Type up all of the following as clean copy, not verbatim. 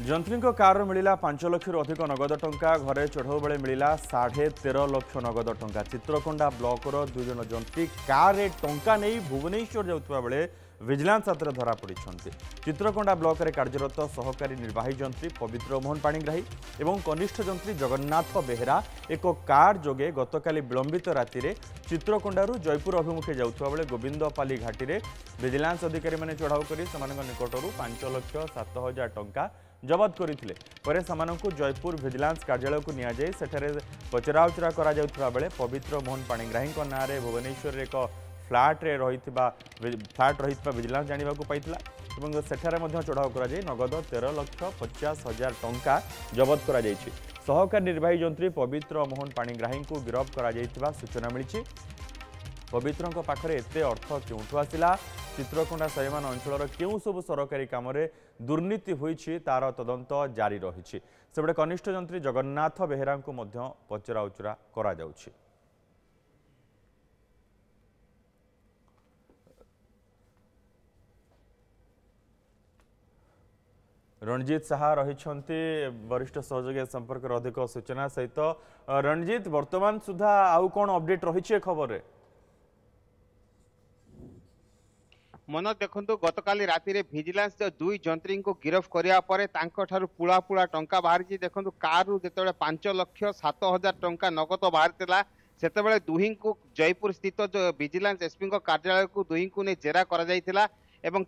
जंत्री car मिला 5 लाख अधिक नगद टंका घरे चढ़ऊ बेले मिला 13.5 लाख नगद टंका। चित्रकोंडा ब्लॉकर दुई जन जंत्री कार टंका नहीं भुवनेश्वर जाउतबा बेले विजिलेंस हाथ में धरा पड़ी। चित्रकोंडा ब्लॉक में कार्यरत सहकारी निर्वाही जंत्री पवित्र मोहन पाणिग्राही और कनिष्ठ जंत्री जगन्नाथ बेहेरा एक कार जोगे गतकाली विलंबित राति में चित्रकोंडारू जयपुर अभिमुखे जाउतबा बेले गोविंदपाली घाटी में विजिलेंस अधिकारी माने चढ़ाऊ कर निकटरू 5,07,000 टंका जबत करते जयपुर विजिलेंस कार्यालय को नियाई सेठारे पचराउचरा करा बेले पवित्र मोहन पाणिग्राही ना भुवनेश्वर एक फ्लाट रही विजिलेंस जाना पाई सेठारे चढ़ाऊ कर नगद 13,50,000 टंका जबत कर सहकारी निर्वाही जंत्री पवित्र मोहन पाणिग्राही को गिरफ्त कर सूचना मिली। पवित्र पाखरे एते अर्थ क्योंठू आसिला, चित्रकोंडा सैमान अंचल क्यों सब सरकारी काम दुर्नीति होईछि तार तदंत जारी रही। सेबडे कनिष्ठ जंत्री जगन्नाथ बेहेरा को पचराउचरा करा जाउछि। रणजीत साहा रही वरिष्ठ सहयोगी संपर्क अधिक सूचना सहित। रणजीत वर्तमान सुधा आउ कौन अपडेट रही खबर? मनोज देखु गतकाली राति में विजिलेंस दुई जंत्री को गिरफ्त करने पुला पुला टंका बाहरी। देखो कार जो 5,07,000 टंका नगद बाहरी से दुही को जयपुर स्थित जो विजिलेंस एसपी कार्यालय को दुही को नहीं जेरा कर एवं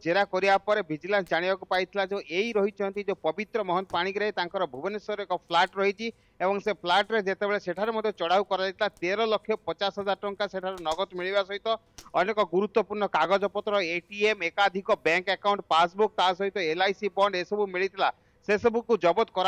जेरा करने विजिलेंस जाना पाई जो यही रही जो पवित्र मोहन पाणिग्राही भुवनेश्वर एक फ्लाट रही से फ्लाट रे जितेबाला सेठारे चढ़ाऊ कर 13,50,000 टंका सेठारे नगद मिलवा सहित अनेक गुरुत्वपूर्ण कागजपत्र एटीएम एकाधिक बैंक अकाउंट पासबुक ता सहित LIC बॉन्ड ए सब मिलता से सब को जबत कर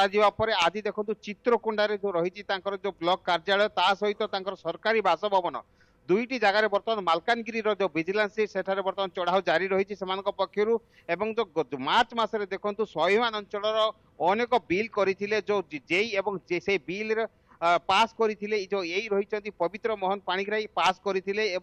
आज देखो चित्रकोंडा जो रही जो ब्लॉक कार्यालय ता सहित सरकारी बासभवन दुईटी जगार बर्तमान मालकानगिरी जो विजिलेंस सेठारे बर्तमान चढ़ाऊ जारी रही पक्षर एवं जो मार्च मसरे देखो स्वाभिमान अंचल अनेक बिल करते जो जेई एवं से बिल पास करते जो यही रही पवित्र मोहन पाणिग्राही पास करते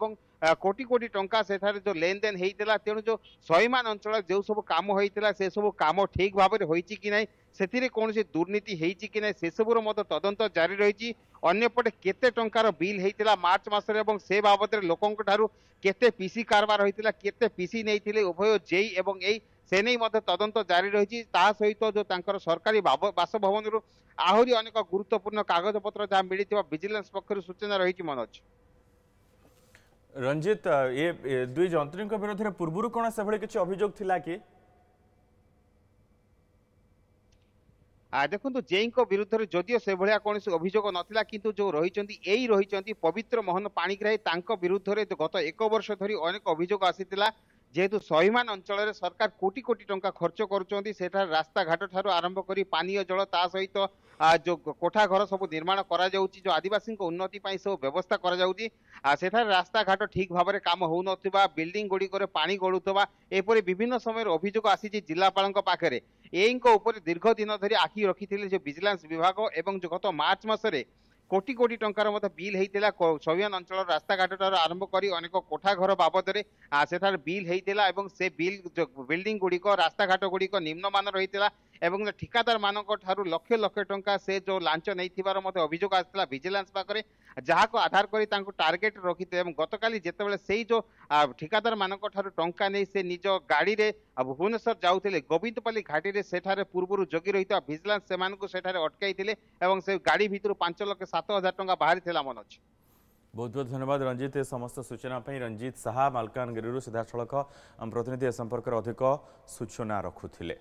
कोटी कोटी टंका सेठारे जो लेन देन होता तेणु जो स्वाभिमान अंचल जो सब काम होता से सब काम ठीक भाव में होती कि नहीं से कौन दुर्नीति होती कि नहीं से सबूर तदंत जारी रही। अन्यपटे केते टंकार बिल होता मार्च मसरे एवं से बाबद लोकों ठारू केते पीसी कारबार होता केते पीसी नहीं उभय जेई एवं यही से नहीं तदंत जारी रही। सहित जो सरकारी बासभवन आहरी अनेक गुरुत्वपूर्ण कागजपत्र जहाँ मिली विजिलेंस पक्षर सूचना रही। मनोज रंजीत ये दुई जंत्री विरोध में पूर्व कौन से किसी अभियोग थिला कि? देखो जेई विरुद्ध में जदियो से भाया कौन अभियोग नाला किंतु जो रही पवित्र मोहन पाणिग्राही विरुद्ध में गत 1 वर्ष धरी अनेक अभियोग आसीथिला जेहेतु स्वाभिमान अंचल सरकार कोटी कोटी टंका खर्च कर रास्ता घाट ठार आरंभ कर पानीय जल ता सहित जो कोठा घर सब निर्माण करा जो आदिवासी उन्नति सब व्यवस्था करा रास्ता घाट ठीक भाव में काम हो बिल्डिंग गुड़िक पानी गड़ुवा एपरी विभिन्न समय अभियोग आसी जिलापाल पाखे यही दीर्घ दिन धरी आखि रखी जो विजिलेंस विभाग एवं जो गत मार्च मसरे कोटी कोटी टंकार बिल होता स्वाभिमान अंचल रास्ता घाट ठार आरंभ कर अनेक कोठा घर बाबद से बिल होता से बिल बिल्डिंग गुड़िक रास्ता घाट गुड़िक निम्नमान रही एवं ठिकादार मान लक्ष लक्ष टंका से जो लांच नहीं अभियोग आसाला विजिलेंस पाखे जहाँ को आधार कर टार्गेट रखी गतकाली जितेबाला से जो ठिकादार मान टंका नहीं से निज गाड़ी में भुवनेश्वर जाऊे गोविंदपाली घाटी में सेठारे पूर्व जगी रही विजिलेंस से अटकई से गाड़ी भितर 5,07,000 टंका बाहरी मनोज। बहुत बहुत धन्यवाद रंजीत समस्त सूचना। रंजीत साहा मालकानगिरी सीधा सड़क प्रतिनिधि संपर्क अधिक सूचना रखुले।